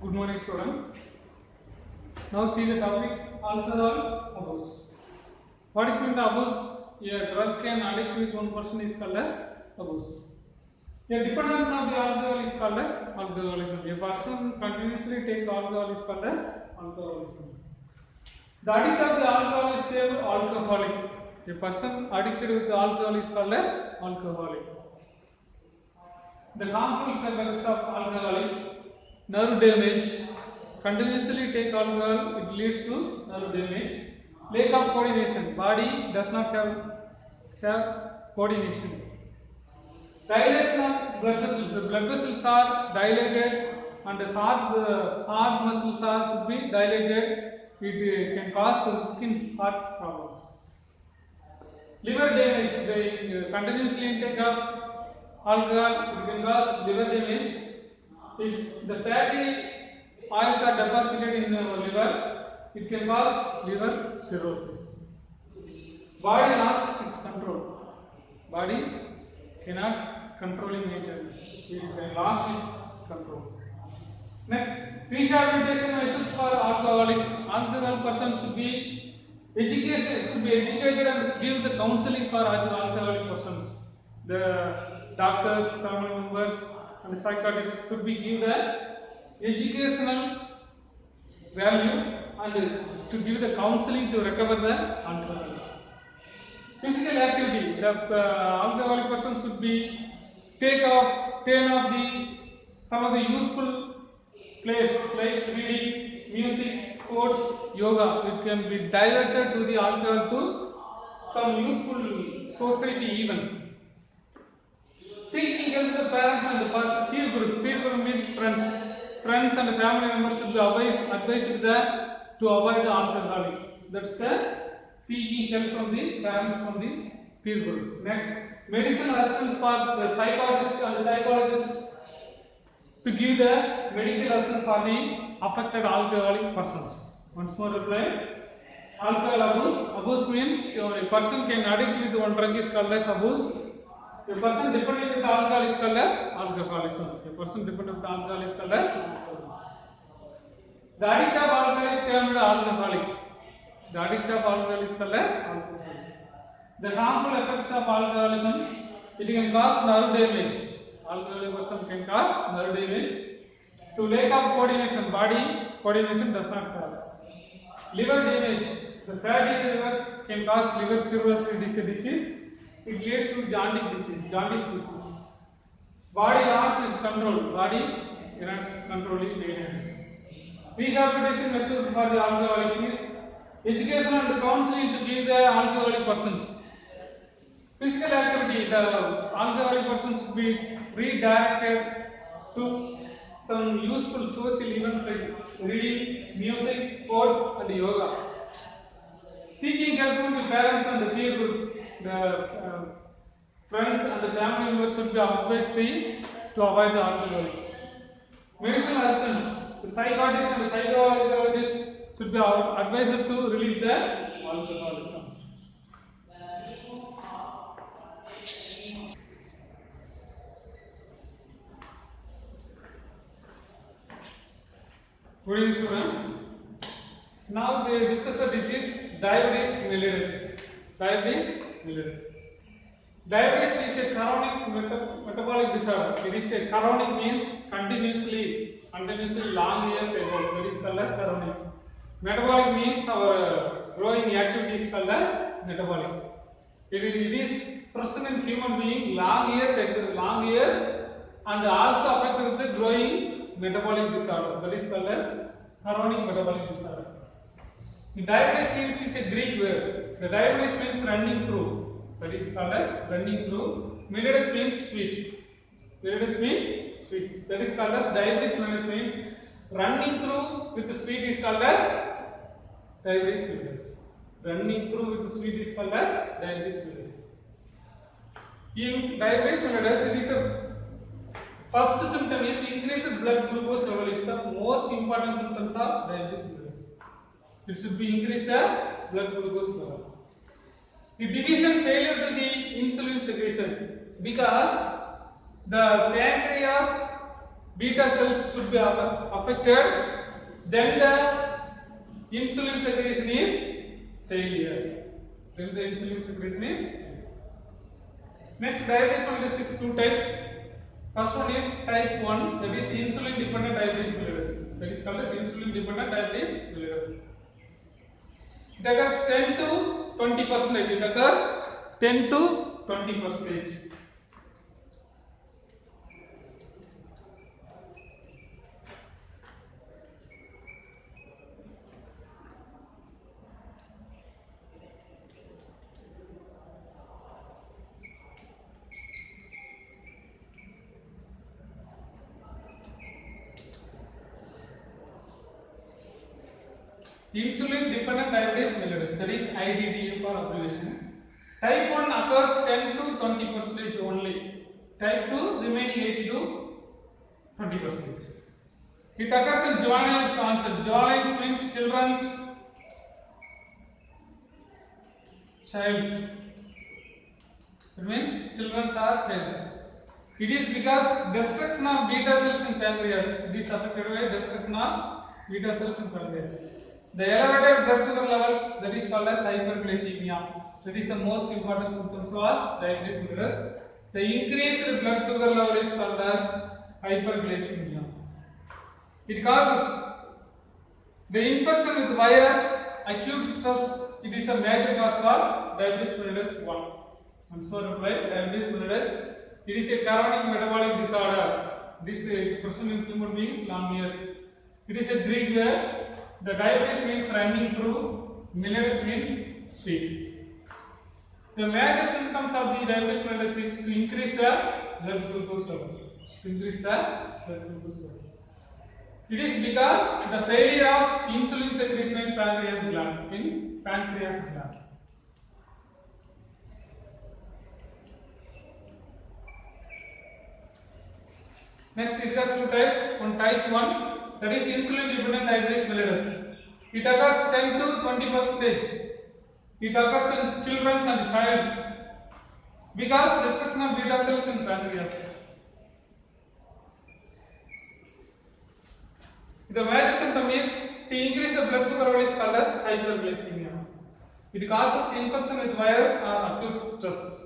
Good morning, students. Now see the topic alcohol abuse. What is meant by abuse? A drug can addict with one person is called as abuse. A dependence of the alcohol is called as alcoholism. A person continuously take alcohol is called as alcoholism. The addict of the alcohol is called alcoholic. A person addicted with alcohol is called as alcoholic. The harmful effects of alcoholic: nerve damage. Continuously take alcohol, it leads to nerve damage. Lack of coordination. Body does not have coordination. Dilation of blood vessels. The blood vessels are dilated and the heart muscles are should be dilated. It can cause skin heart problems. Liver damage. The continuously intake of alcohol, it can cause liver damage. If the fatty oils are deposited in our liver, it can cause liver cirrhosis. Body lost its control. Body cannot controlling it. It can lost its control. Next, rehabilitation measures for alcoholics. Alcoholic persons should be educated and give the counseling for alcoholic persons. The doctors, family members, and psychiatrists should be give the educational value and to give the counseling to recover the alcohol. Physical activity. The alcoholic person should be turn off some of the useful plays like reading, music, sports, yoga. It can be diverted to the alcohol to some useful society events. Seeking help the parents and the peer group. Peer group means friends. Friends and family members should be advised to avoid the alcoholic. That's the seeking help from the parents, from the peer groups. Next, medicinal assistance for the psychiatrist and the psychologist to give the medical assistance for the affected alcoholic persons. Once more reply. Alcohol abuse. Abuse means a person can addict with one drug is called as abuse. A person dependent with alcohol is called as alcoholism. A person dependent with alcohol is called as alcoholism. The addict of alcohol is called alcoholic. The addict of alcohol is called as alcoholic. The harmful effects of alcoholism: it can cause nerve damage. Alcoholic person can cause nerve damage. To lack of coordination, body coordination does not have. Liver damage: the fatty livers can cause liver cirrhosis disease. It leads to jaundice disease. Body loss its control. Body cannot control it. Rehabilitation measures for the alcoholics is education and counseling to give the alcoholic persons. Physical activity: the alcoholic persons should be redirected to some useful social events like reading, music, sports, and yoga. Seeking help from the parents and the peer groups. The friends and the family members should be advised to avoid the alcohol. Medicinal assistance: the psychiatrist and the psychologist should be advised to relieve the alcoholism. Good evening, students. Now they discuss the disease diabetes mellitus. Diabetes is a chronic metabolic disorder. It is a chronic means continuously long years ago. It is called as chronic. Metabolic means our growing activity is called as metabolic. It is present in human being long years and also affected with the growing metabolic disorder. That is called as chronic metabolic disorder. The diabetes means is a Greek word. The diabetes means running through. That is called as running through. Mellitus means sweet. Mellitus means sweet. That is called as diabetes mellitus means running through with the sweet is called as diabetes mellitus. Running through with the sweet is called as diabetes mellitus. In diabetes mellitus, it is a first symptom is increased blood glucose level is the most important symptoms of diabetes mellitus. It should be increased the blood glucose level. The division failure to the insulin secretion because the pancreas beta cells should be affected, then the insulin secretion is failure. Then the insulin secretion is next. Diabetes mellitus is two types. First one is type 1, that is insulin dependent diabetes mellitus. That is called as insulin dependent diabetes mellitus. It occurs 10 to 20%. It occurs 10 to 20%. Insulin dependent diabetes mellitus, that is IDDM for abbreviation. Type 1 occurs 10 to 20% only. Type 2 remaining 80 to 20%. It occurs in juvenile onset. Juvenile means children's child. It means children are childs. It is because destruction of beta cells in pancreas. It is affected by destruction of beta cells in pancreas. The elevated blood sugar levels, that is called as hyperglycemia. That is the most important symptoms of diabetes mellitus. The increased blood sugar level is called as hyperglycemia. It causes the infection with virus, acute stress. It is a major cause for diabetes mellitus 1. Answer by diabetes mellitus. It is a chronic metabolic disorder. This present in human beings long years. It is a Greek word. The diabetes means running through, mellitus means sweet. The major symptoms of the diabetes mellitus is to increase the blood glucose level. It is because the failure of insulin secretion in pancreas gland. Next, it has two types. One type 1. That is insulin dependent diabetes mellitus. It occurs 10 to 20%. It occurs in children and childs because destruction of beta cells in pancreas. The major symptom is to increase the blood sugar level is called as hyperglycemia. It causes infection with virus or acute stress.